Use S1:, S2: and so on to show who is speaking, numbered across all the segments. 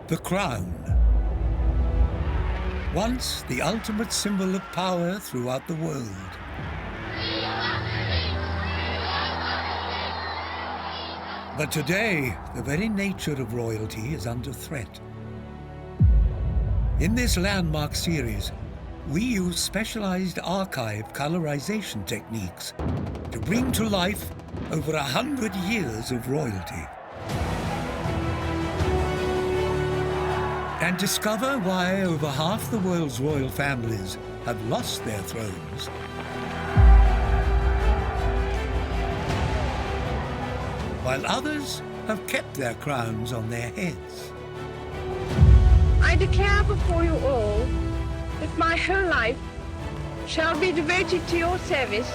S1: The crown. Once the ultimate symbol of power throughout the world. But today, the very nature of royalty is under threat. In this landmark series, we use specialized archive colorization techniques to bring to life over 100 years of royalty. And discover why over half the world's royal families have lost their thrones, while others have kept their crowns on their heads.
S2: I declare before you all that my whole life shall be devoted to your service.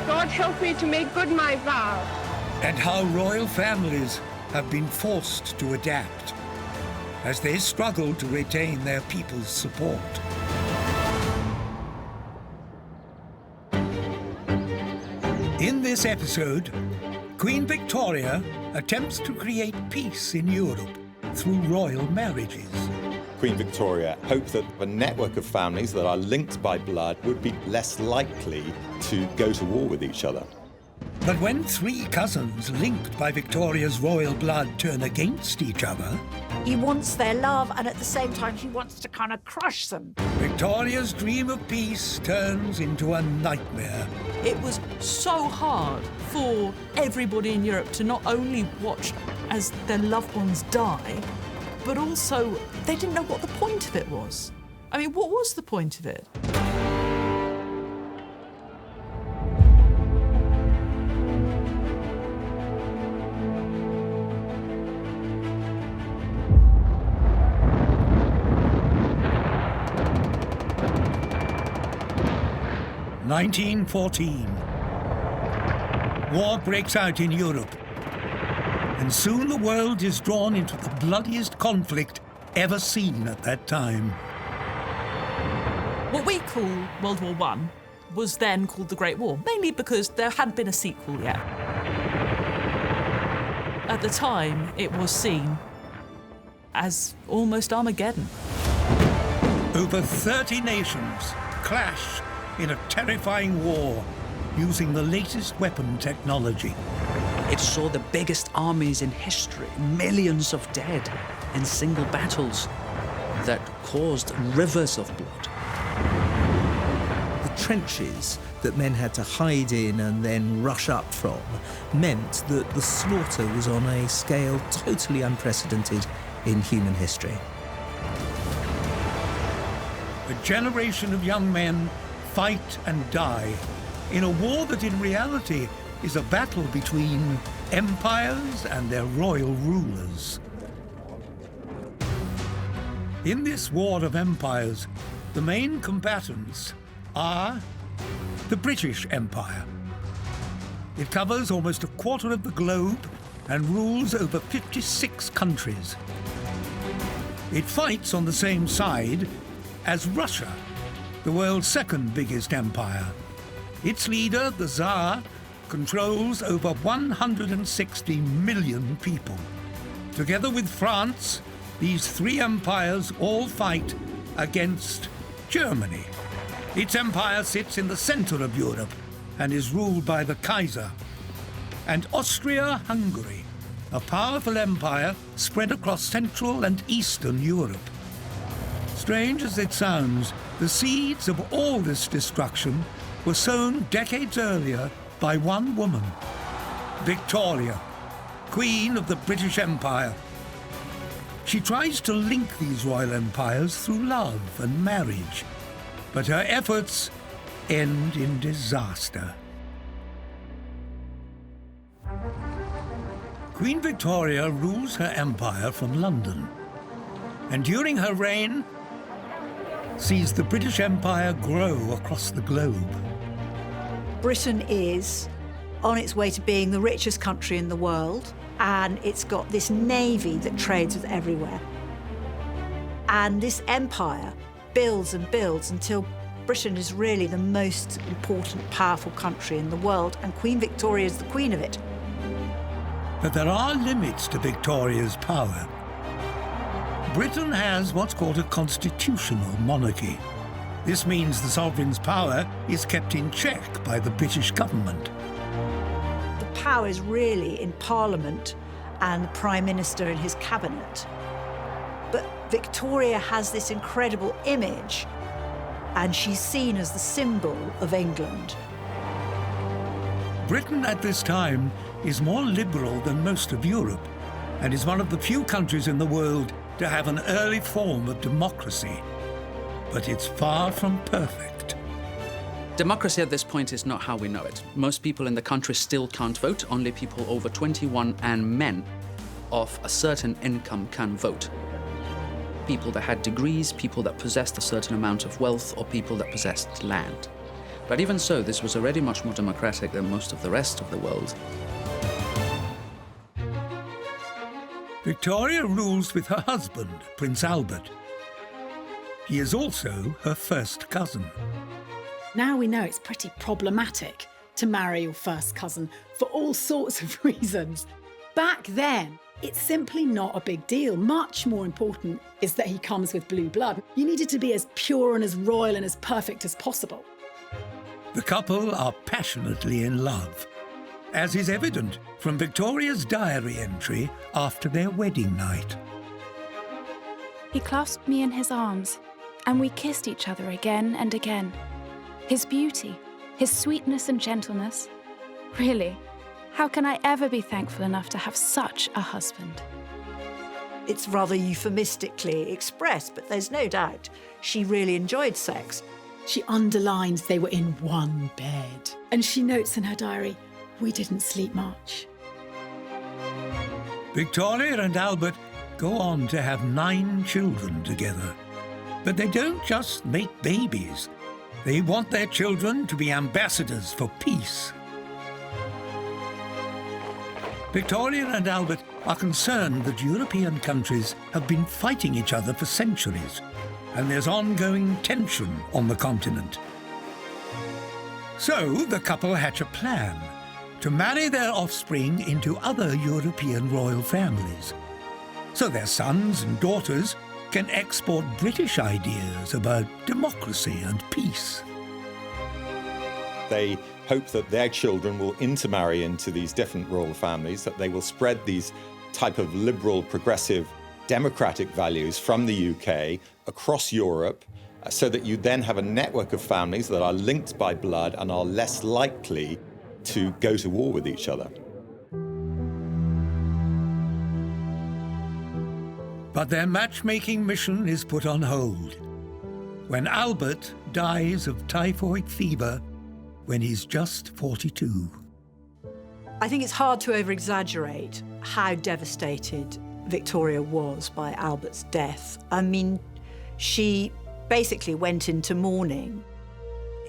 S2: God help me to make good my vow.
S1: And how royal families have been forced to adapt as they struggle to retain their people's support. In this episode, Queen Victoria attempts to create peace in Europe through royal marriages.
S3: Queen Victoria hoped that a network of families that are linked by blood would be less likely to go to war with each other.
S1: But when three cousins linked by Victoria's royal blood turn against each other,
S4: he wants their love, and at the same time he wants to kind of crush them.
S1: Victoria's dream of peace turns into a nightmare.
S5: It was so hard for everybody in Europe to not only watch as their loved ones die, but also they didn't know what the point of it was. I mean, what was the point of it?
S1: (1914). War breaks out in Europe, and soon the world is drawn into the bloodiest conflict ever seen at that time.
S5: What we call World War I was then called the Great War, mainly because there hadn't been a sequel yet. At the time, it was seen as almost Armageddon.
S1: Over 30 nations clash in a terrifying war using the latest weapon technology.
S6: It saw the biggest armies in history, millions of dead in single battles that caused rivers of blood.
S7: The trenches that men had to hide in and then rush up from meant that the slaughter was on a scale totally unprecedented in human history.
S1: A generation of young men fight and die in a war that in reality is a battle between empires and their royal rulers. In this war of empires, the main combatants are the British Empire. It covers almost a quarter of the globe and rules over 56 countries. It fights on the same side as Russia, the world's second biggest empire. Its leader, the Tsar, controls over 160 million people. Together with France, these three empires all fight against Germany. Its empire sits in the center of Europe and is ruled by the Kaiser. And Austria-Hungary, a powerful empire spread across Central and Eastern Europe. Strange as it sounds, the seeds of all this destruction were sown decades earlier by one woman, Victoria, Queen of the British Empire. She tries to link these royal empires through love and marriage, but her efforts end in disaster. Queen Victoria rules her empire from London, and during her reign, sees the British Empire grow across the globe.
S4: Britain is on its way to being the richest country in the world, and it's got this navy that trades with everywhere. And this empire builds and builds until Britain is really the most important, powerful country in the world, and Queen Victoria is the queen of it.
S1: But there are limits to Victoria's power. Britain has what's called a constitutional monarchy. This means the sovereign's power is kept in check by the British government.
S4: The power is really in Parliament and the Prime Minister and his cabinet. But Victoria has this incredible image, and she's seen as the symbol of England.
S1: Britain at this time is more liberal than most of Europe, and is one of the few countries in the world to have an early form of democracy. But it's far from perfect.
S6: Democracy at this point is not how we know it. Most people in the country still can't vote. Only people over 21 and men of a certain income can vote. People that had degrees, people that possessed a certain amount of wealth, or people that possessed land. But even so, this was already much more democratic than most of the rest of the world.
S1: Victoria rules with her husband, Prince Albert. He is also her first cousin.
S8: Now we know it's pretty problematic to marry your first cousin for all sorts of reasons. Back then, it's simply not a big deal. Much more important is that he comes with blue blood. You needed to be as pure and as royal and as perfect as possible.
S1: The couple are passionately in love, as is evident from Victoria's diary entry after their wedding night.
S9: He clasped me in his arms, and we kissed each other again and again. His beauty, his sweetness and gentleness. Really, how can I ever be thankful enough to have such a husband?
S4: It's rather euphemistically expressed, but there's no doubt she really enjoyed sex.
S8: She underlines they were in one bed. And she notes in her diary, "We didn't sleep much."
S1: Victoria and Albert go on to have 9 children together. But they don't just make babies. They want their children to be ambassadors for peace. Victoria and Albert are concerned that European countries have been fighting each other for centuries, and there's ongoing tension on the continent. So the couple hatch a plan to marry their offspring into other European royal families, so their sons and daughters can export British ideas about democracy and peace.
S3: They hope that their children will intermarry into these different royal families, that they will spread these type of liberal, progressive, democratic values from the UK across Europe, so that you then have a network of families that are linked by blood and are less likely to go to war with each other.
S1: But their matchmaking mission is put on hold when Albert dies of typhoid fever when he's just 42.
S4: I think it's hard to over-exaggerate how devastated Victoria was by Albert's death. I mean, she basically went into mourning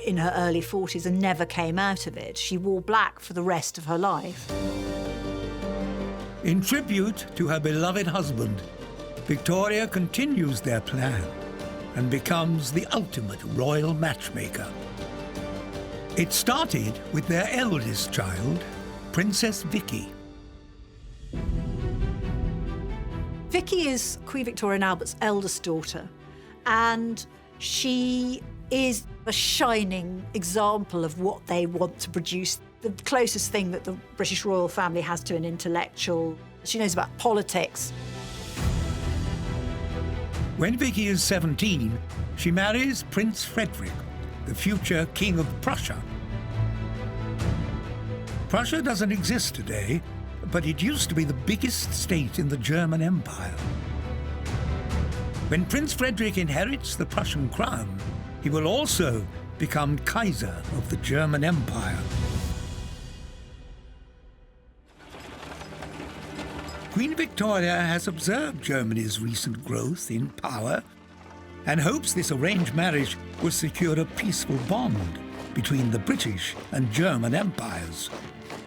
S4: in her early 40s and never came out of it. She wore black for the rest of her life.
S1: In tribute to her beloved husband, Victoria continues their plan and becomes the ultimate royal matchmaker. It started with their eldest child, Princess Vicky.
S4: Vicky is Queen Victoria and Albert's eldest daughter, and she is a shining example of what they want to produce, the closest thing that the British royal family has to an intellectual. She knows about politics.
S1: When Vicky is 17, she marries Prince Frederick, the future King of Prussia. Prussia doesn't exist today, but it used to be the biggest state in the German Empire. When Prince Frederick inherits the Prussian crown, he will also become Kaiser of the German Empire. Queen Victoria has observed Germany's recent growth in power and hopes this arranged marriage will secure a peaceful bond between the British and German empires.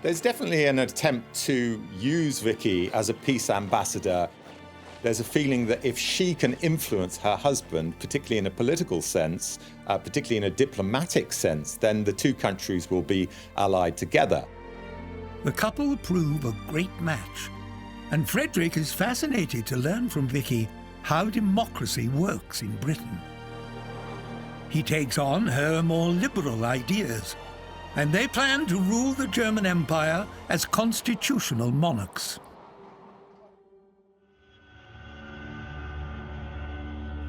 S3: There's definitely an attempt to use Vicky as a peace ambassador. There's a feeling that if she can influence her husband, particularly in a political sense, particularly in a diplomatic sense, then the two countries will be allied together.
S1: The couple prove a great match, and Frederick is fascinated to learn from Vicky how democracy works in Britain. He takes on her more liberal ideas, and they plan to rule the German Empire as constitutional monarchs.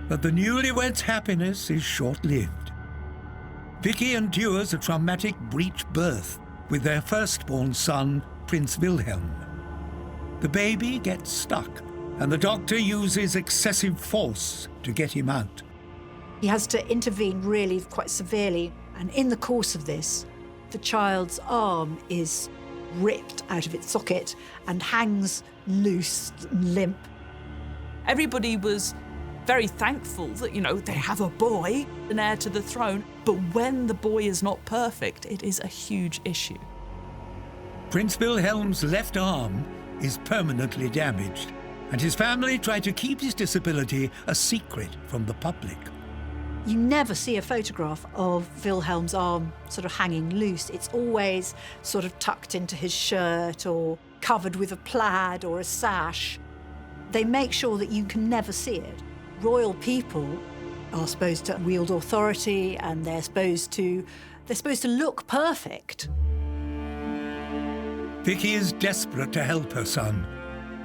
S1: But the newlyweds' happiness is short-lived. Vicky endures a traumatic breech birth with their firstborn son, Prince Wilhelm. The baby gets stuck, and the doctor uses excessive force to get him out.
S4: He has to intervene really quite severely, and in the course of this, the child's arm is ripped out of its socket and hangs loose, limp.
S5: Everybody was very thankful that, they have a boy, an heir to the throne, but when the boy is not perfect, it is a huge issue.
S1: Prince Wilhelm's left arm is permanently damaged, and his family try to keep his disability a secret from the public.
S4: You never see a photograph of Wilhelm's arm sort of hanging loose. It's always sort of tucked into his shirt or covered with a plaid or a sash. They make sure that you can never see it. Royal people are supposed to wield authority, and they're supposed to look perfect.
S1: Vicky is desperate to help her son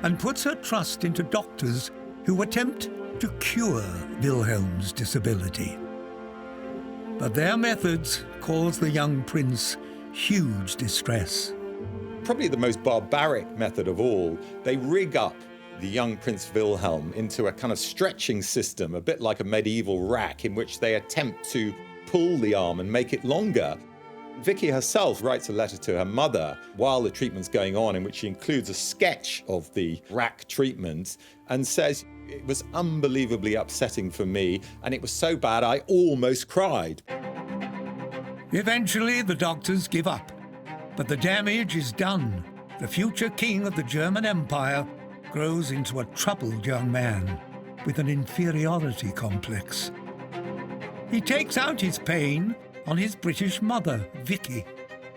S1: and puts her trust into doctors who attempt to cure Wilhelm's disability. But their methods cause the young prince huge distress.
S3: Probably the most barbaric method of all, they rig up the young Prince Wilhelm into a kind of stretching system, a bit like a medieval rack, in which they attempt to pull the arm and make it longer. Vicky herself writes a letter to her mother while the treatment's going on, in which she includes a sketch of the rack treatment and says, "It was unbelievably upsetting for me, and it was so bad I almost cried."
S1: Eventually, the doctors give up, but the damage is done. The future king of the German Empire grows into a troubled young man with an inferiority complex. He takes out his pain on his British mother, Vicky.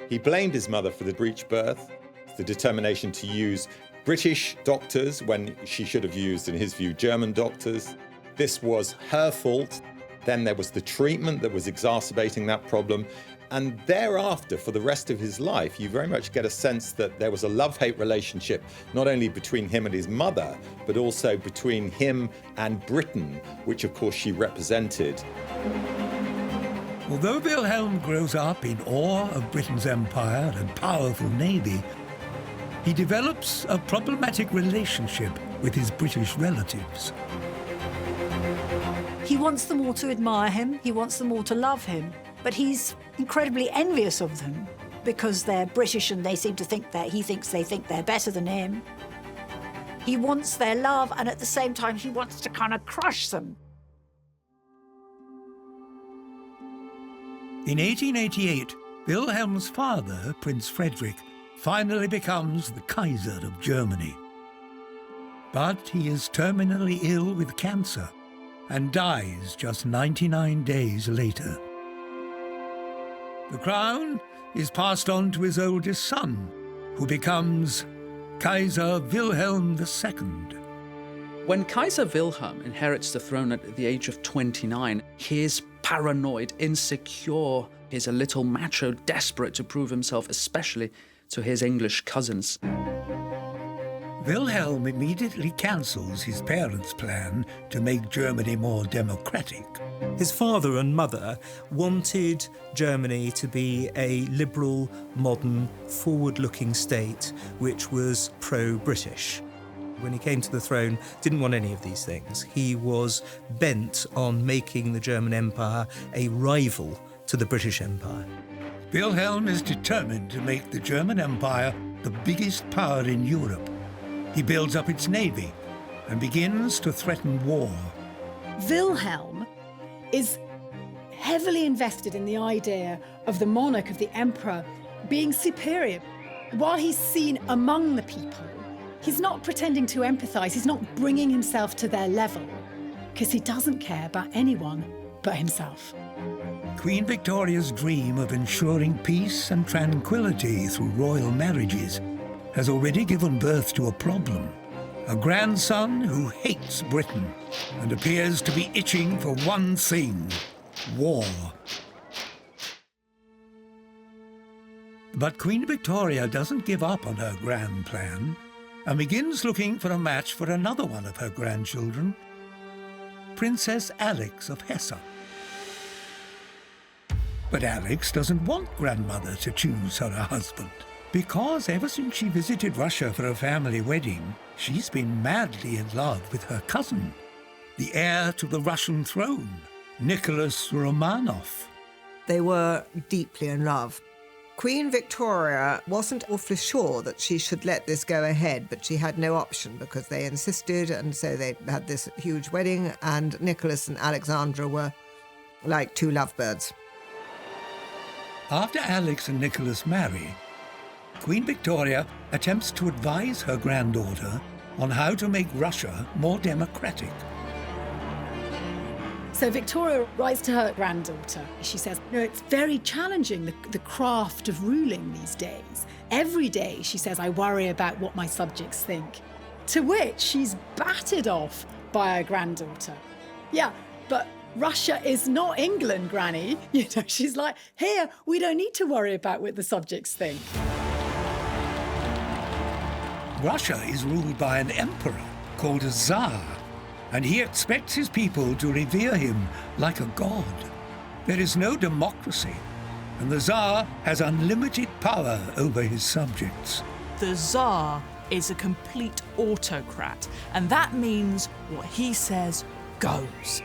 S3: He blamed his mother for the breech birth, the determination to use British doctors when she should have used, in his view, German doctors. This was her fault. Then there was the treatment that was exacerbating that problem. And thereafter, for the rest of his life, you very much get a sense that there was a love-hate relationship, not only between him and his mother, but also between him and Britain, which of course she represented.
S1: Although Wilhelm grows up in awe of Britain's empire and powerful navy, he develops a problematic relationship with his British relatives.
S4: He wants them all to admire him, he wants them all to love him, but he's incredibly envious of them because they're British and they seem to think that he thinks they think they're better than him. He wants their love, and at the same time he wants to kind of crush them.
S1: In 1888, Wilhelm's father, Prince Frederick, finally becomes the Kaiser of Germany. But he is terminally ill with cancer and dies just 99 days later. The crown is passed on to his oldest son, who becomes Kaiser Wilhelm II.
S6: When Kaiser Wilhelm inherits the throne at the age of 29, he is paranoid, insecure. He's a little macho, desperate to prove himself, especially to his English cousins.
S1: Wilhelm immediately cancels his parents' plan to make Germany more democratic.
S7: His father and mother wanted Germany to be a liberal, modern, forward-looking state which was pro-British. When he came to the throne, didn't want any of these things. He was bent on making the German Empire a rival to the British Empire.
S1: Wilhelm is determined to make the German Empire the biggest power in Europe. He builds up its navy and begins to threaten war.
S8: Wilhelm is heavily invested in the idea of the monarch, of the emperor, being superior. While he's seen among the people, he's not pretending to empathize, he's not bringing himself to their level, because he doesn't care about anyone but himself.
S1: Queen Victoria's dream of ensuring peace and tranquility through royal marriages has already given birth to a problem. a grandson who hates Britain and appears to be itching for one thing: war. But Queen Victoria doesn't give up on her grand plan and begins looking for a match for another one of her grandchildren, Princess Alex of Hesse. But Alex doesn't want grandmother to choose her husband, because ever since she visited Russia for a family wedding, she's been madly in love with her cousin, the heir to the Russian throne, Nicholas Romanov.
S10: They were deeply in love. Queen Victoria wasn't awfully sure that she should let this go ahead, but she had no option because they insisted, and so they had this huge wedding, and Nicholas and Alexandra were like two lovebirds.
S1: After Alex and Nicholas marry, Queen Victoria attempts to advise her granddaughter on how to make Russia more democratic.
S8: So Victoria writes to her granddaughter. She says, it's very challenging, the craft of ruling these days. Every day, she says, I worry about what my subjects think. To which she's battered off by her granddaughter. Yeah, but Russia is not England, Granny. She's like, here, we don't need to worry about what the subjects think.
S1: Russia is ruled by an emperor called a Tsar, and he expects his people to revere him like a god. There is no democracy, and the Tsar has unlimited power over his subjects.
S5: The Tsar is a complete autocrat, and that means what he says goes.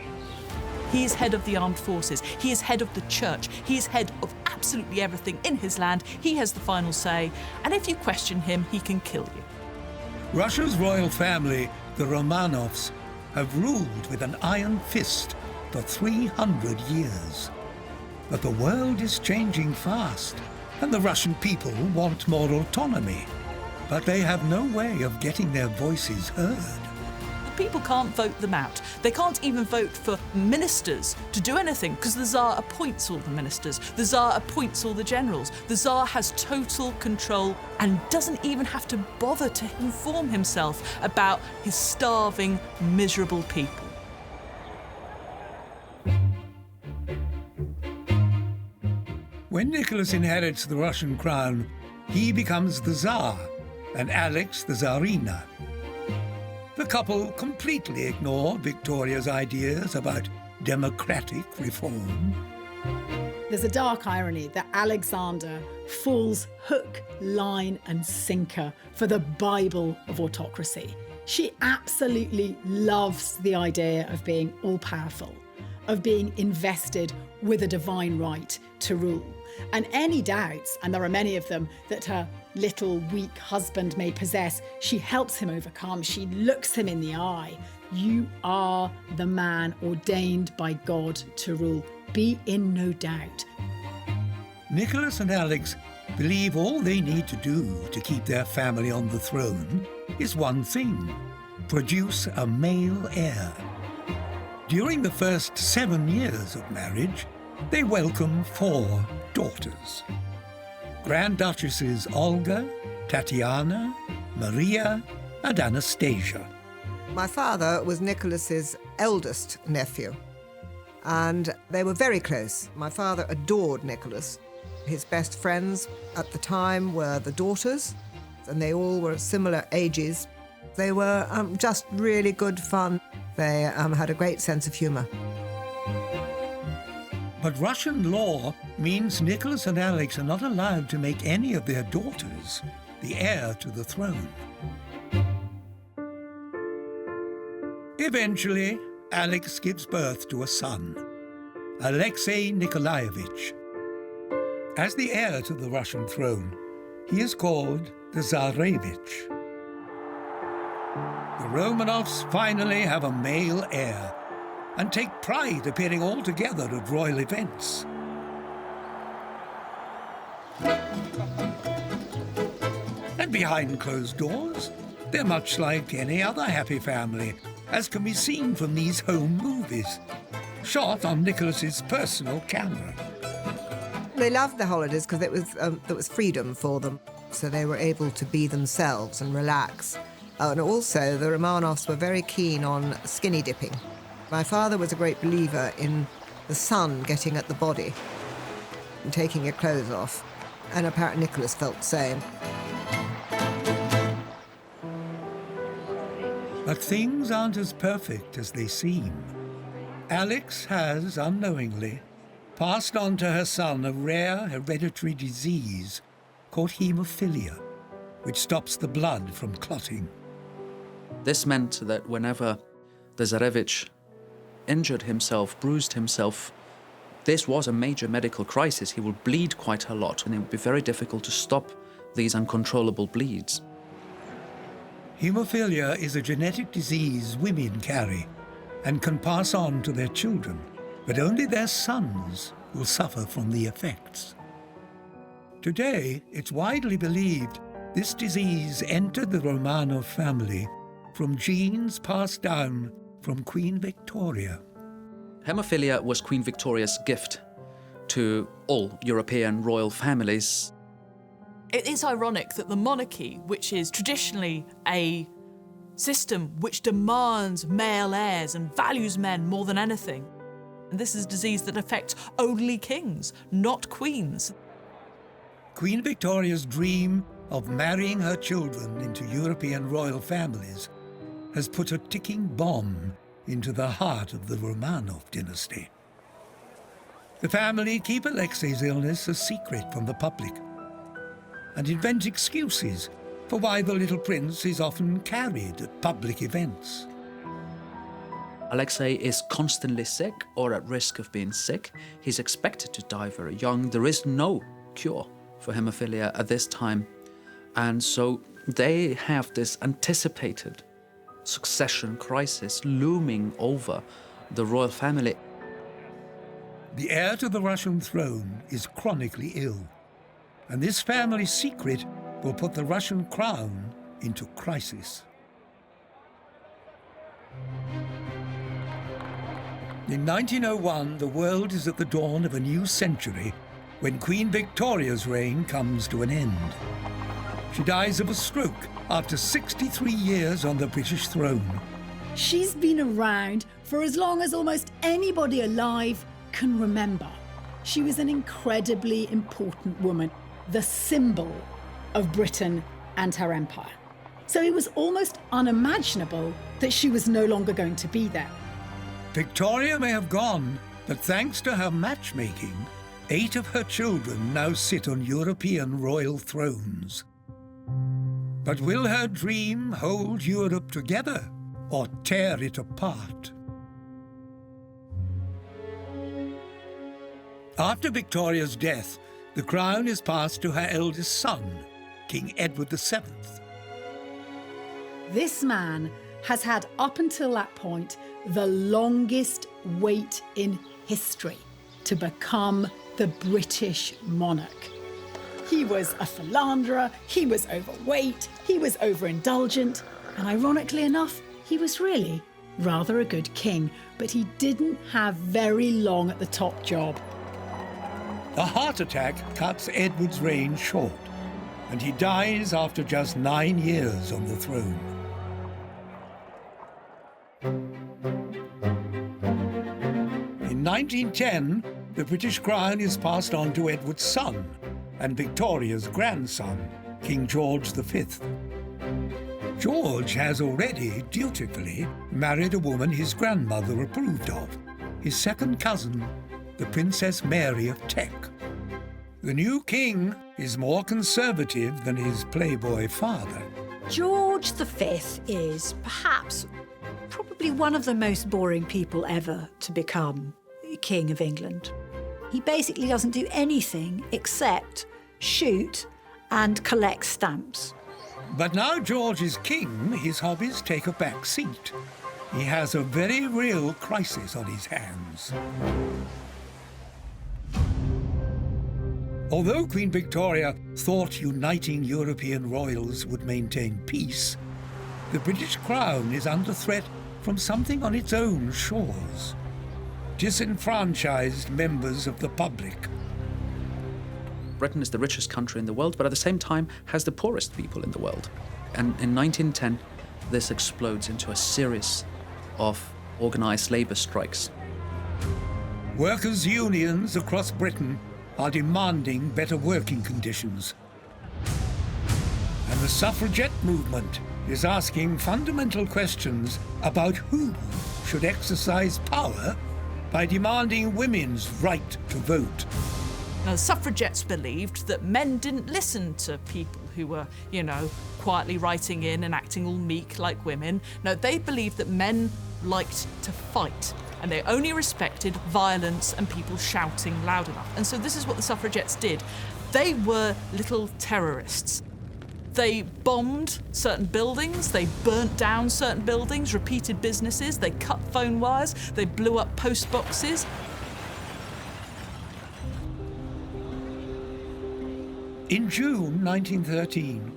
S5: He is head of the armed forces, he is head of the church, he is head of absolutely everything in his land, he has the final say, and if you question him, he can kill you.
S1: Russia's royal family, the Romanovs, have ruled with an iron fist for 300 years. But the world is changing fast, and the Russian people want more autonomy. But they have no way of getting their voices heard.
S5: People can't vote them out. They can't even vote for ministers to do anything because the Tsar appoints all the ministers. The Tsar appoints all the generals. The Tsar has total control and doesn't even have to bother to inform himself about his starving, miserable people.
S1: When Nicholas inherits the Russian crown, he becomes the Tsar, and Alex the Tsarina. The couple completely ignore Victoria's ideas about democratic reform.
S8: There's a dark irony that Alexander falls hook, line and sinker for the Bible of autocracy. She absolutely loves the idea of being all-powerful, of being invested with a divine right to rule. And any doubts, and there are many of them, that her little weak husband may possess, she helps him overcome. She looks him in the eye. You are the man ordained by God to rule. Be in no doubt.
S1: Nicholas and Alex believe all they need to do to keep their family on the throne is one thing: produce a male heir. During the first 7 years of marriage, they welcome 4 daughters. Grand Duchesses Olga, Tatiana, Maria, and Anastasia.
S10: My father was Nicholas's eldest nephew, and they were very close. My father adored Nicholas. His best friends at the time were the daughters, and they all were similar ages. They were just really good fun. They had a great sense of humour.
S1: But Russian law means Nicholas and Alex are not allowed to make any of their daughters the heir to the throne. Eventually, Alex gives birth to a son, Alexei Nikolaevich. As the heir to the Russian throne, he is called the Tsarevich. The Romanovs finally have a male heir and take pride appearing all together at royal events. And behind closed doors, they're much like any other happy family, as can be seen from these home movies, shot on Nicholas's personal camera.
S10: They loved the holidays because there was freedom for them, so they were able to be themselves and relax. And also, the Romanovs were very keen on skinny dipping. My father was a great believer in the sun getting at the body and taking your clothes off, and apparently Nicholas felt the same.
S1: But things aren't as perfect as they seem. Alex has, unknowingly, passed on to her son a rare hereditary disease called haemophilia, which stops the blood from clotting.
S6: This meant that whenever the Tsarevich injured himself, bruised himself, this was a major medical crisis. He would bleed quite a lot, and it would be very difficult to stop these uncontrollable bleeds.
S1: Haemophilia is a genetic disease women carry and can pass on to their children, but only their sons will suffer from the effects. Today, it's widely believed this disease entered the Romanov family from genes passed down from Queen Victoria.
S6: Haemophilia was Queen Victoria's gift to all European royal families.
S5: It is ironic that the monarchy, which is traditionally a system which demands male heirs and values men more than anything, and this is a disease that affects only kings, not queens.
S1: Queen Victoria's dream of marrying her children into European royal families has put a ticking bomb into the heart of the Romanov dynasty. The family keep Alexei's illness a secret from the public and invent excuses for why the little prince is often carried at public events.
S6: Alexei is constantly sick or at risk of being sick. He's expected to die very young. There is no cure for haemophilia at this time. And so they have this anticipated succession crisis looming over the royal family.
S1: The heir to the Russian throne is chronically ill, and this family secret will put the Russian crown into crisis. In 1901, the world is at the dawn of a new century when Queen Victoria's reign comes to an end. She dies of a stroke after 63 years on the British throne.
S8: She's been around for as long as almost anybody alive can remember. She was an incredibly important woman, the symbol of Britain and her empire. So it was almost unimaginable that she was no longer going to be there.
S1: Victoria may have gone, but thanks to her matchmaking, 8 of her children now sit on European royal thrones. But will her dream hold Europe together or tear it apart? After Victoria's death, the crown is passed to her eldest son, King Edward VII.
S8: This man has had, up until that point, the longest wait in history to become the British monarch. He was a philanderer, he was overweight, he was overindulgent, and ironically enough, he was really rather a good king, but he didn't have very long at the top job.
S1: A heart attack cuts Edward's reign short, and he dies after just 9 years on the throne. In 1910, the British crown is passed on to Edward's son and Victoria's grandson, King George V. George has already dutifully married a woman his grandmother approved of, his second cousin, the Princess Mary of Teck. The new king is more conservative than his playboy father.
S4: George V is perhaps probably one of the most boring people ever to become King of England. He basically doesn't do anything except shoot and collect stamps.
S1: But now George is king, his hobbies take a back seat. He has a very real crisis on his hands. Although Queen Victoria thought uniting European royals would maintain peace, the British crown is under threat from something on its own shores: disenfranchised members of the public.
S6: Britain is the richest country in the world, but at the same time has the poorest people in the world. And in 1910, this explodes into a series of organised labour strikes.
S1: Workers' unions across Britain are demanding better working conditions. And the suffragette movement is asking fundamental questions about who should exercise power by demanding women's right to vote.
S5: Now, the suffragettes believed that men didn't listen to people who were, quietly writing in and acting all meek like women. No, they believed that men liked to fight, and they only respected violence and people shouting loud enough. And so this is what the suffragettes did. They were little terrorists. They bombed certain buildings, they burnt down certain buildings, repeated businesses, they cut phone wires, they blew up post boxes.
S1: In June 1913,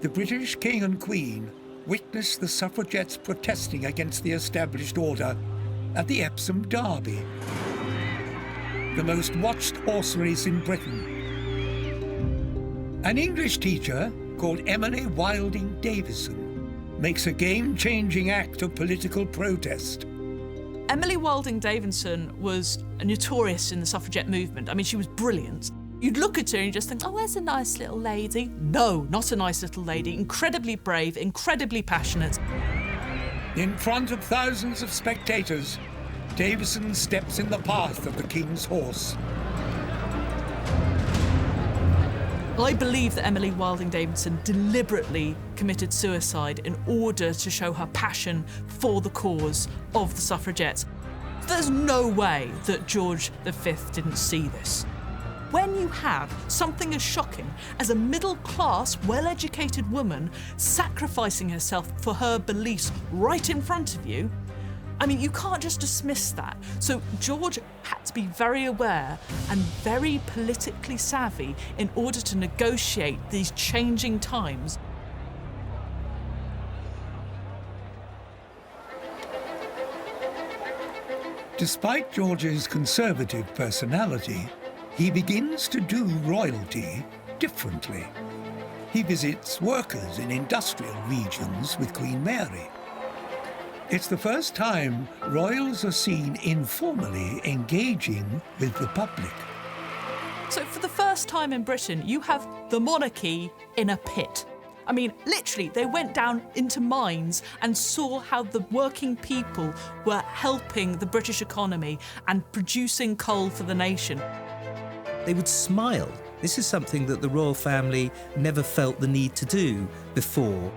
S1: the British King and Queen witnessed the suffragettes protesting against the established order at the Epsom Derby, the most watched horse race in Britain. An English teacher called Emily Wilding Davison makes a game-changing act of political protest.
S5: Emily Wilding Davison was notorious in the suffragette movement. I mean, she was brilliant. You'd look at her and you just think, oh, there's a nice little lady. No, not a nice little lady. Incredibly brave, incredibly passionate.
S1: In front of thousands of spectators, Davison steps in the path of the King's horse.
S5: I believe that Emily Wilding Davison deliberately committed suicide in order to show her passion for the cause of the suffragettes. There's no way that George V didn't see this. When you have something as shocking as a middle-class, well-educated woman sacrificing herself for her beliefs right in front of you, I mean, you can't just dismiss that. So George had to be very aware and very politically savvy in order to negotiate these changing times.
S1: Despite George's conservative personality, he begins to do royalty differently. He visits workers in industrial regions with Queen Mary. It's the first time royals are seen informally engaging with the public.
S5: So for the first time in Britain, you have the monarchy in a pit. I mean, literally, they went down into mines and saw how the working people were helping the British economy and producing coal for the nation.
S7: They would smile. This is something that the royal family never felt the need to do before.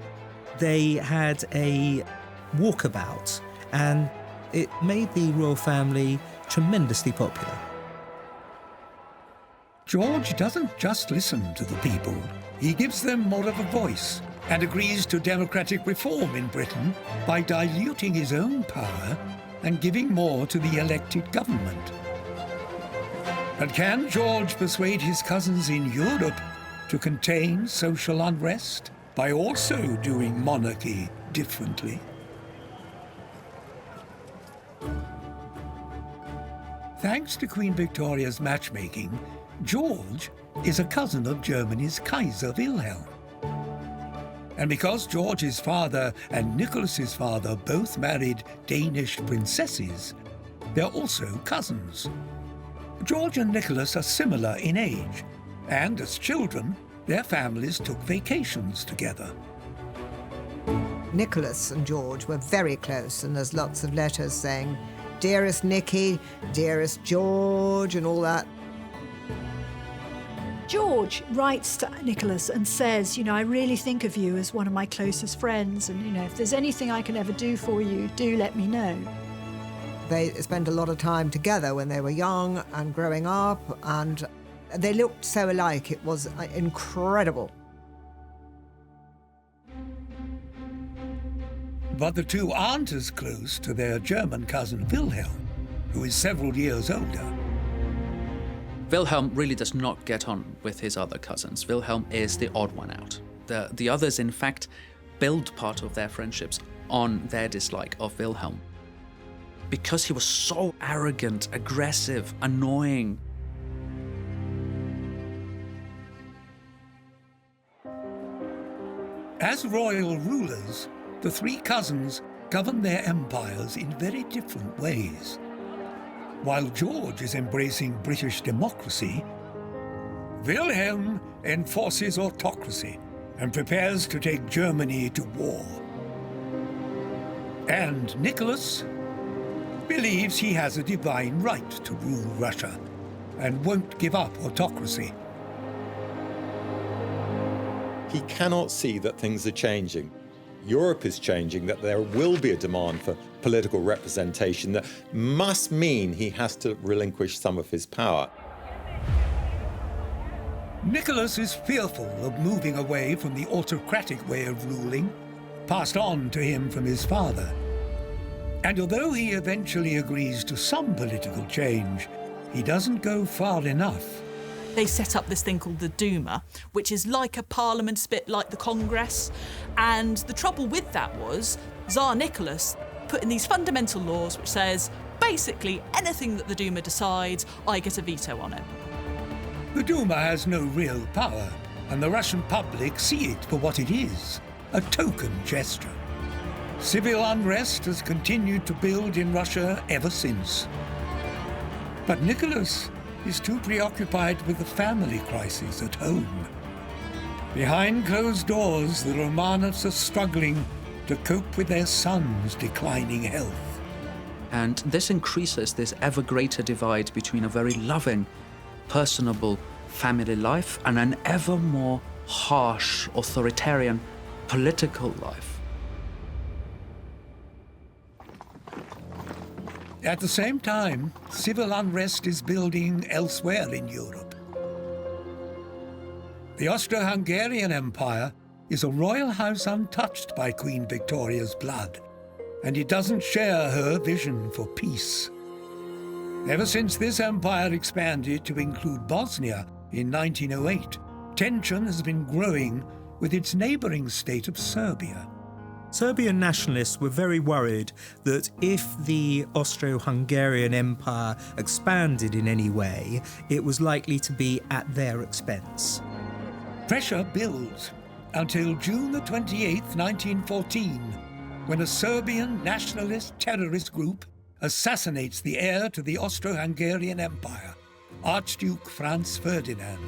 S7: They had a walkabout, and it made the royal family tremendously popular.
S1: George doesn't just listen to the people, he gives them more of a voice and agrees to democratic reform in Britain by diluting his own power and giving more to the elected government. But can George persuade his cousins in Europe to contain social unrest by also doing monarchy differently? Thanks to Queen Victoria's matchmaking, George is a cousin of Germany's Kaiser Wilhelm. And because George's father and Nicholas's father both married Danish princesses, they're also cousins. George and Nicholas are similar in age, and as children, their families took vacations together.
S10: Nicholas and George were very close, and there's lots of letters saying, dearest Nicky, dearest George, and all that.
S4: George writes to Nicholas and says, I really think of you as one of my closest friends, and, if there's anything I can ever do for you, do let me know.
S10: They spent a lot of time together when they were young and growing up, and they looked so alike. It was incredible.
S1: But the two aren't as close to their German cousin Wilhelm, who is several years older.
S6: Wilhelm really does not get on with his other cousins. Wilhelm is the odd one out. The others, in fact, build part of their friendships on their dislike of Wilhelm. Because he was so arrogant, aggressive, annoying.
S1: As royal rulers, the three cousins govern their empires in very different ways. While George is embracing British democracy, Wilhelm enforces autocracy and prepares to take Germany to war. And Nicholas believes he has a divine right to rule Russia and won't give up autocracy.
S3: He cannot see that things are changing. Europe is changing, that there will be a demand for political representation that must mean he has to relinquish some of his power.
S1: Nicholas is fearful of moving away from the autocratic way of ruling, passed on to him from his father. And although he eventually agrees to some political change, he doesn't go far enough.
S5: They set up this thing called the Duma, which is like a parliament, a bit like the Congress. And the trouble with that was Tsar Nicholas put in these fundamental laws which says, basically, anything that the Duma decides, I get a veto on it.
S1: The Duma has no real power, and the Russian public see it for what it is, a token gesture. Civil unrest has continued to build in Russia ever since. But Nicholas is too preoccupied with the family crisis at home. Behind closed doors, the Romanovs are struggling to cope with their son's declining health.
S6: And this increases this ever greater divide between a very loving, personable family life and an ever more harsh, authoritarian political life.
S1: At the same time, civil unrest is building elsewhere in Europe. The Austro-Hungarian Empire is a royal house untouched by Queen Victoria's blood, and it doesn't share her vision for peace. Ever since this empire expanded to include Bosnia in 1908, tension has been growing with its neighbouring state of Serbia.
S7: Serbian nationalists were very worried that if the Austro-Hungarian Empire expanded in any way, it was likely to be at their expense.
S1: Pressure builds until June the 28th, 1914, when a Serbian nationalist terrorist group assassinates the heir to the Austro-Hungarian Empire, Archduke Franz Ferdinand.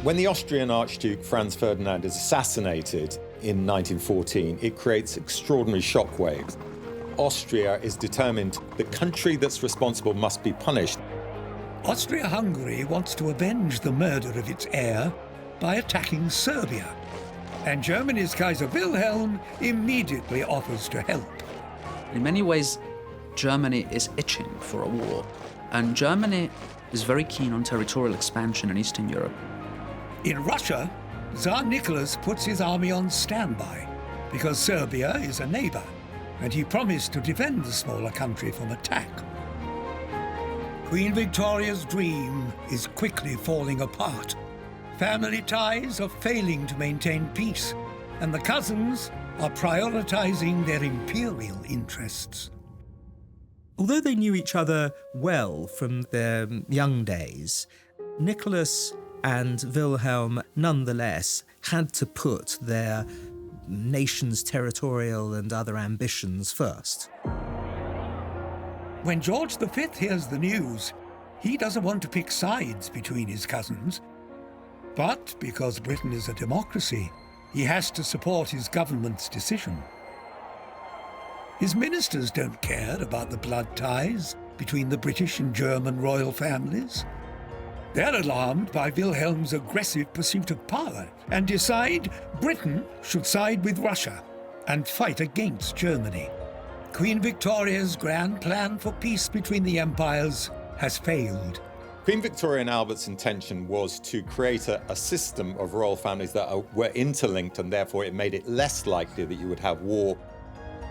S3: When the Austrian Archduke Franz Ferdinand is assassinated in 1914, it creates extraordinary shockwaves. Austria is determined the country that's responsible must be punished.
S1: Austria-Hungary wants to avenge the murder of its heir by attacking Serbia, and Germany's Kaiser Wilhelm immediately offers to help.
S6: In many ways, Germany is itching for a war, and Germany is very keen on territorial expansion in Eastern Europe.
S1: In Russia, Tsar Nicholas puts his army on standby because Serbia is a neighbor, and he promised to defend the smaller country from attack. Queen Victoria's dream is quickly falling apart. Family ties are failing to maintain peace, and the cousins are prioritizing their imperial interests.
S7: Although they knew each other well from their young days, Nicholas and Wilhelm nonetheless had to put their nation's territorial and other ambitions first.
S1: When George V hears the news, he doesn't want to pick sides between his cousins. But because Britain is a democracy, he has to support his government's decision. His ministers don't care about the blood ties between the British and German royal families. They're alarmed by Wilhelm's aggressive pursuit of power and decide Britain should side with Russia and fight against Germany. Queen Victoria's grand plan for peace between the empires has failed.
S3: Queen Victoria and Albert's intention was to create a system of royal families that were interlinked, and therefore it made it less likely that you would have war.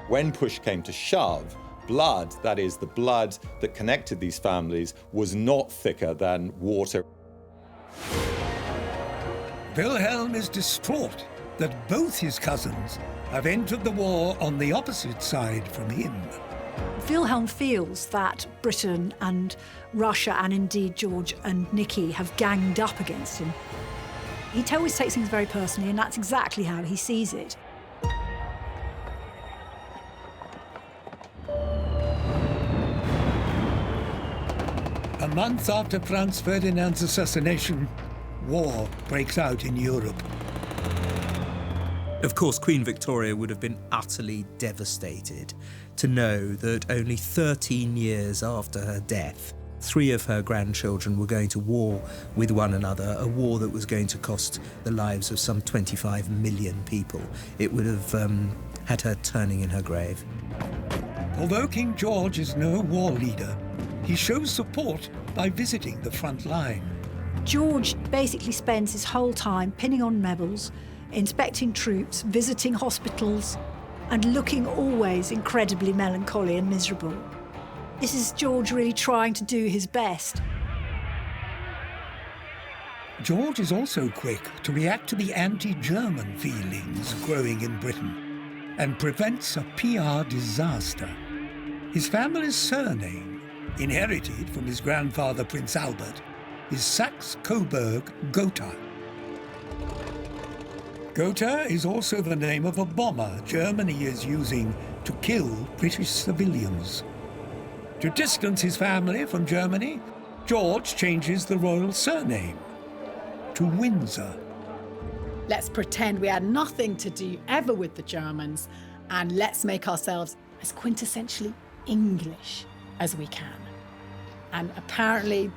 S3: When push came to shove, blood, that is, the blood that connected these families, was not thicker than water.
S1: Wilhelm is distraught that both his cousins have entered the war on the opposite side from him.
S4: Wilhelm feels that Britain and Russia, and indeed George and Nicky, have ganged up against him. He always takes things very personally, and that's exactly how he sees it.
S1: month after Franz Ferdinand's assassination, war breaks out in Europe.
S7: Of course, Queen Victoria would have been utterly devastated to know that only 13 years after her death, 3 of her grandchildren were going to war with one another, a war that was going to cost the lives of some 25 million people. It would have had her turning in her grave.
S1: Although King George is no war leader, he shows support by visiting the front line.
S4: George basically spends his whole time pinning on medals, inspecting troops, visiting hospitals, and looking always incredibly melancholy and miserable. This is George really trying to do his best.
S1: George is also quick to react to the anti-German feelings growing in Britain and prevents a PR disaster. His family's surname, inherited from his grandfather Prince Albert, is Saxe-Coburg-Gotha. Gotha is also the name of a bomber Germany is using to kill British civilians. To distance his family from Germany, George changes the royal surname to Windsor.
S8: Let's pretend we had nothing to do ever with the Germans, and let's make ourselves as quintessentially English as we can. And apparently,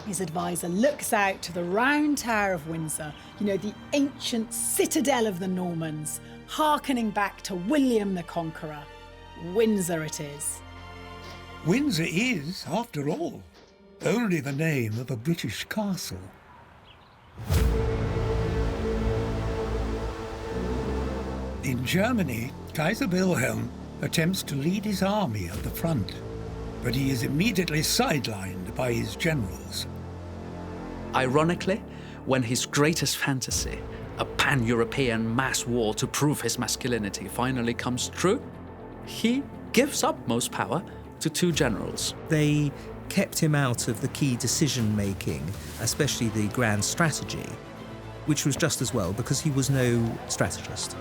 S8: his advisor looks out to the round tower of Windsor, you know, the ancient citadel of the Normans, hearkening back to William the Conqueror. Windsor it is.
S1: Windsor is, after all, only the name of a British castle. In Germany, Kaiser Wilhelm attempts to lead his army at the front, but he is immediately sidelined by his generals.
S6: Ironically, when his greatest fantasy, a pan-European mass war to prove his masculinity, finally comes true, he gives up most power to 2 generals.
S7: They kept him out of the key decision-making, especially the grand strategy, which was just as well because he was no strategist.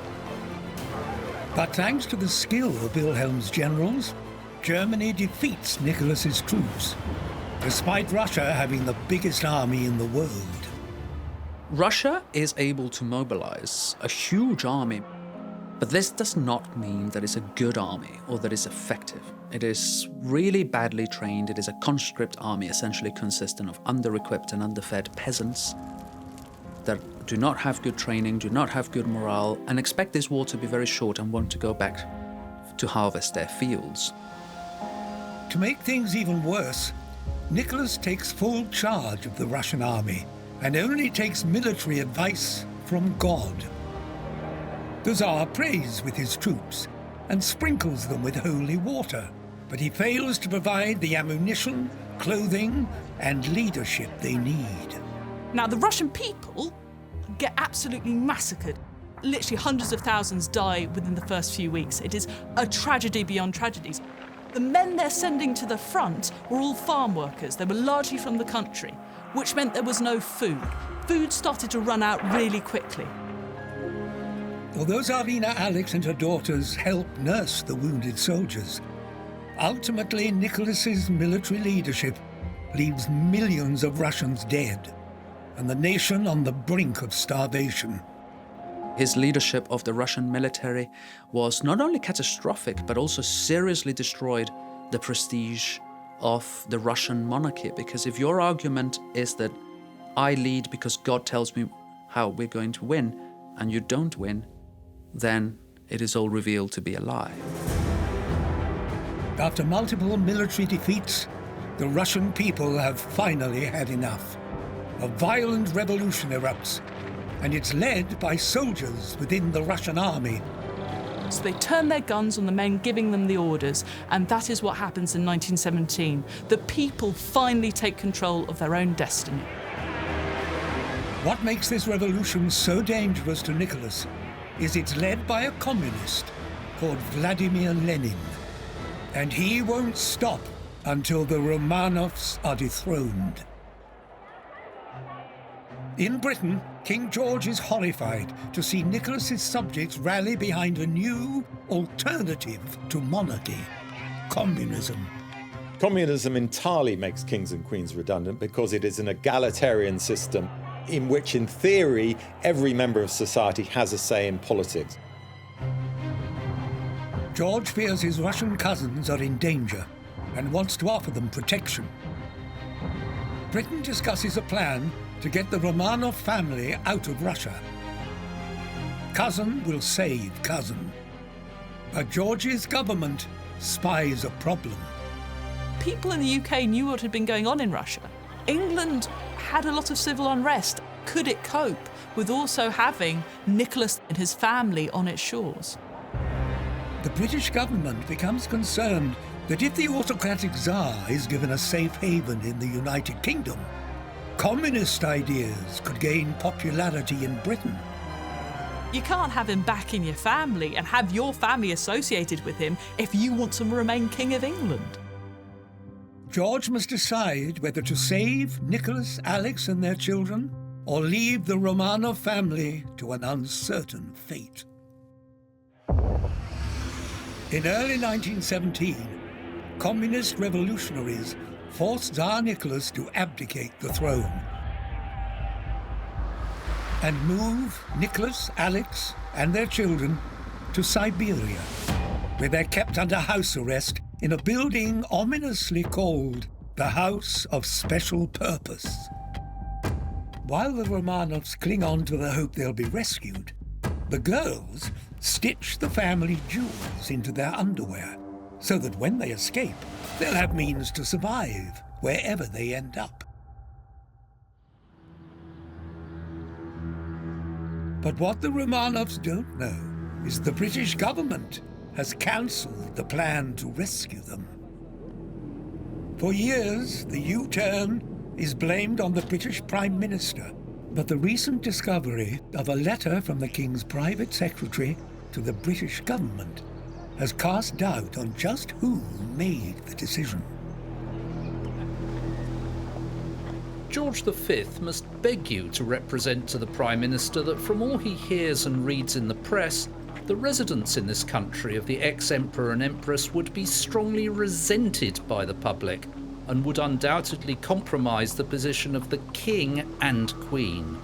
S1: But thanks to the skill of Wilhelm's generals, Germany defeats Nicholas's troops, despite Russia having the biggest army in the world.
S6: Russia is able to mobilize a huge army, but this does not mean that it's a good army or that it's effective. It is really badly trained. It is a conscript army, essentially consisting of under-equipped and underfed peasants that do not have good training, do not have good morale, and expect this war to be very short and want to go back to harvest their fields.
S1: To make things even worse, Nicholas takes full charge of the Russian army and only takes military advice from God. The Tsar prays with his troops and sprinkles them with holy water, but he fails to provide the ammunition, clothing, and leadership they need.
S5: Now, the Russian people get absolutely massacred. Literally hundreds of thousands die within the first few weeks. It is a tragedy beyond tragedies. The men they're sending to the front were all farm workers. They were largely from the country, which meant there was no food. Food started to run out really quickly.
S1: Although Tsarina Alex and her daughters help nurse the wounded soldiers, ultimately Nicholas's military leadership leaves millions of Russians dead and the nation on the brink of starvation.
S6: His leadership of the Russian military was not only catastrophic, but also seriously destroyed the prestige of the Russian monarchy. Because if your argument is that I lead because God tells me how we're going to win, and you don't win, then it is all revealed to be a lie.
S1: After multiple military defeats, the Russian people have finally had enough. A violent revolution erupts, and it's led by soldiers within the Russian army.
S5: So they turn their guns on the men giving them the orders, and that is what happens in 1917. The people finally take control of their own destiny.
S1: What makes this revolution so dangerous to Nicholas is it's led by a communist called Vladimir Lenin, and he won't stop until the Romanovs are dethroned. In Britain, King George is horrified to see Nicholas's subjects rally behind a new alternative to monarchy, communism.
S3: Communism entirely makes kings and queens redundant because it is an egalitarian system in which, in theory, every member of society has a say in politics.
S1: George fears his Russian cousins are in danger and wants to offer them protection. Britain discusses a plan to get the Romanov family out of Russia. Cousin will save cousin. But George's government spies a problem.
S5: People in the UK knew what had been going on in Russia. England had a lot of civil unrest. Could it cope with also having Nicholas and his family on its shores?
S1: The British government becomes concerned that if the autocratic Tsar is given a safe haven in the United Kingdom, communist ideas could gain popularity in Britain.
S5: You can't have him back in your family and have your family associated with him if you want to remain King of England.
S1: George must decide whether to save Nicholas, Alex and their children or leave the Romanov family to an uncertain fate. In early 1917, communist revolutionaries forced Tsar Nicholas to abdicate the throne and move Nicholas, Alex and their children to Siberia, where they're kept under house arrest in a building ominously called the House of Special Purpose. While the Romanovs cling on to the hope they'll be rescued, the girls stitch the family jewels into their underwear so that when they escape, they'll have means to survive wherever they end up. But what the Romanovs don't know is the British government has cancelled the plan to rescue them. For years, the U-turn is blamed on the British Prime Minister, but the recent discovery of a letter from the King's private secretary to the British government has cast doubt on just who made the decision.
S11: George V must beg you to represent to the Prime Minister that from all he hears and reads in the press, the residents in this country of the ex-Emperor and Empress would be strongly resented by the public and would undoubtedly compromise the position of the King and Queen.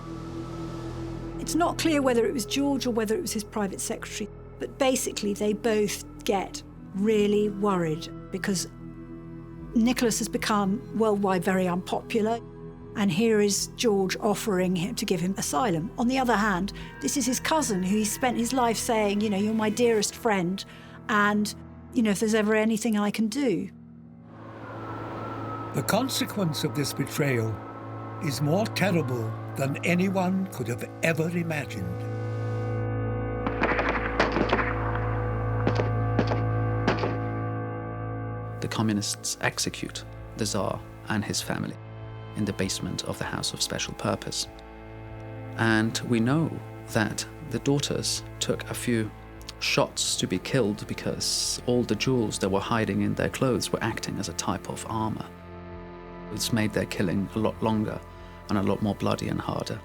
S4: It's not clear whether it was George or whether it was his private secretary, but basically they both get really worried because Nicholas has become worldwide very unpopular. And here is George offering him to give him asylum. On the other hand, this is his cousin who he's spent his life saying, you know, you're my dearest friend, and, you know, if there's ever anything I can do.
S1: The consequence of this betrayal is more terrible than anyone could have ever imagined.
S6: The communists execute the Tsar and his family in the basement of the House of Special Purpose. And we know that the daughters took a few shots to be killed because all the jewels that were hiding in their clothes were acting as a type of armor. It's made their killing a lot longer and a lot more bloody and harder.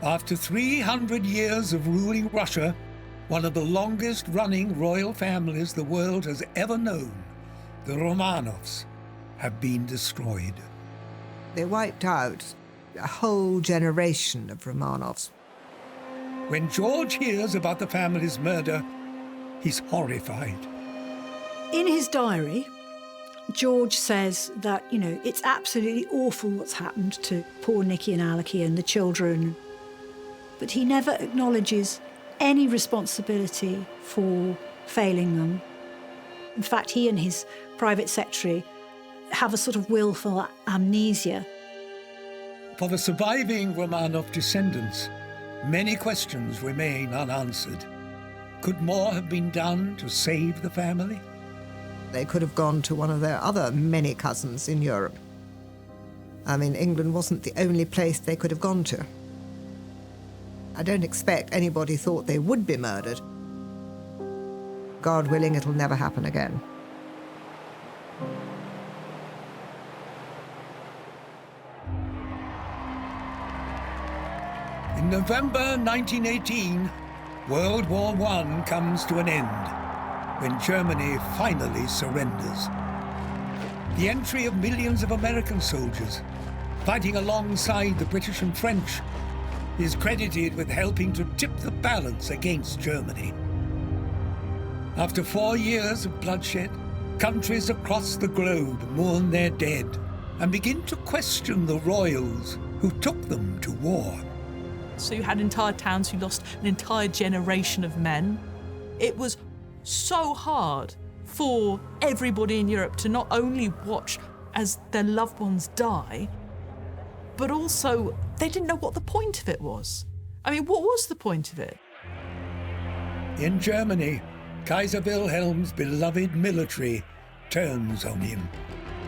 S1: After 300 years of ruling Russia, one of the longest-running royal families the world has ever known, the Romanovs, have been destroyed.
S10: They wiped out a whole generation of Romanovs.
S1: When George hears about the family's murder, he's horrified.
S4: In his diary, George says that, you know, it's absolutely awful what's happened to poor Nicky and Aleki and the children. But he never acknowledges any responsibility for failing them. In fact, he and his private secretary have a sort of willful amnesia.
S1: For the surviving Romanov descendants, many questions remain unanswered. Could more have been done to save the family?
S10: They could have gone to one of their other many cousins in Europe. I mean, England wasn't the only place they could have gone to. I don't expect anybody thought they would be murdered. God willing, it'll never happen again.
S1: In November 1918, World War I comes to an end. when Germany finally surrenders. The entry of millions of American soldiers, fighting alongside the British and French, is credited with helping to tip the balance against Germany. After 4 years of bloodshed, countries across the globe mourn their dead and begin to question the royals who took them to war.
S5: So you had entire towns who lost an entire generation of men. It was so hard for everybody in Europe to not only watch as their loved ones die, but also they didn't know what the point of it was. I mean, what was the point of it?
S1: In Germany, Kaiser Wilhelm's beloved military turns on him.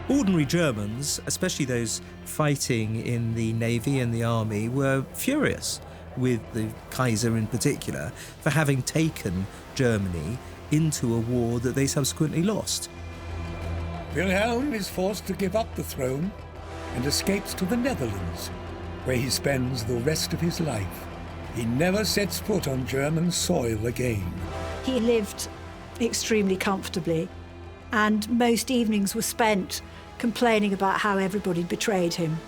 S7: Ordinary Germans, especially those fighting in the navy and the army, were furious with the Kaiser in particular for having taken Germany into a war that they subsequently lost.
S1: Wilhelm is forced to give up the throne and escapes to the Netherlands, where he spends the rest of his life. He never sets foot on German soil again.
S4: He lived extremely comfortably, and most evenings were spent complaining about how everybody betrayed him.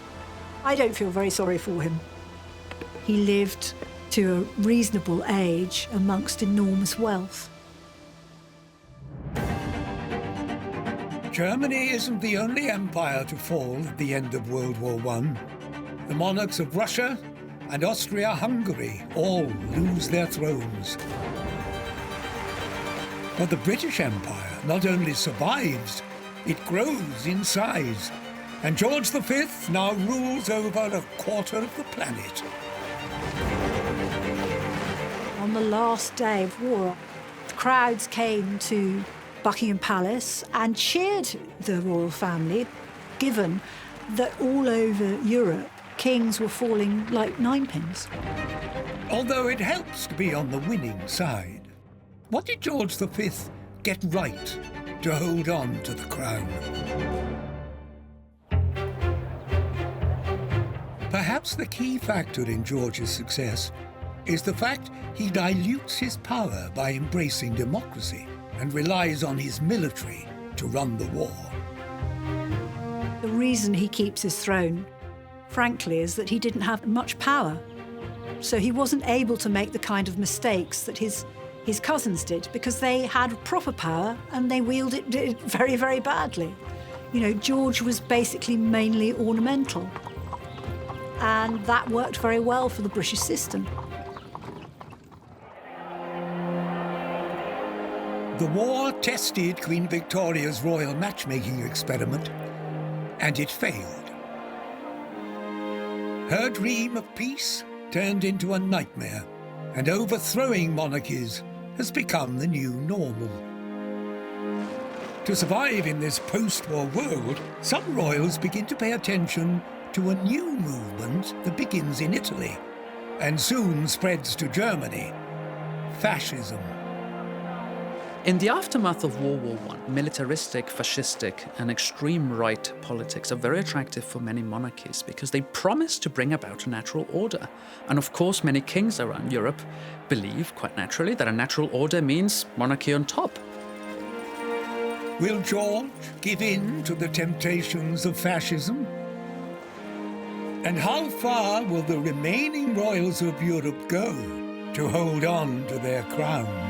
S4: I don't feel very sorry for him. He lived to a reasonable age amongst enormous wealth.
S1: Germany isn't the only empire to fall at the end of World War I. The monarchs of Russia and Austria-Hungary all lose their thrones. But the British Empire not only survives, it grows in size, and George V now rules over a quarter of the planet.
S4: On the last day of war, the crowds came to Buckingham Palace and cheered the royal family, given that all over Europe, kings were falling like ninepins.
S1: Although it helps to be on the winning side, what did George V get right to hold on to the crown? Perhaps the key factor in George's success is the fact he dilutes his power by embracing democracy and relies on his military to run the war.
S4: The reason he keeps his throne, frankly, is that he didn't have much power. So he wasn't able to make the kind of mistakes that his cousins did, because they had proper power and they wielded it very, very badly. You know, George was basically mainly ornamental, and that worked very well for the British system.
S1: The war tested Queen Victoria's royal matchmaking experiment, and it failed. Her dream of peace turned into a nightmare, and overthrowing monarchies has become the new normal. To survive in this post-war world, some royals begin to pay attention to a new movement that begins in Italy and soon spreads to Germany: fascism.
S6: In the aftermath of World War I, militaristic, fascistic, and extreme right politics are very attractive for many monarchies because they promise to bring about a natural order. And of course, many kings around Europe believe, quite naturally, that a natural order means monarchy on top.
S1: Will George give in to the temptations of fascism? And how far will the remaining royals of Europe go to hold on to their crown?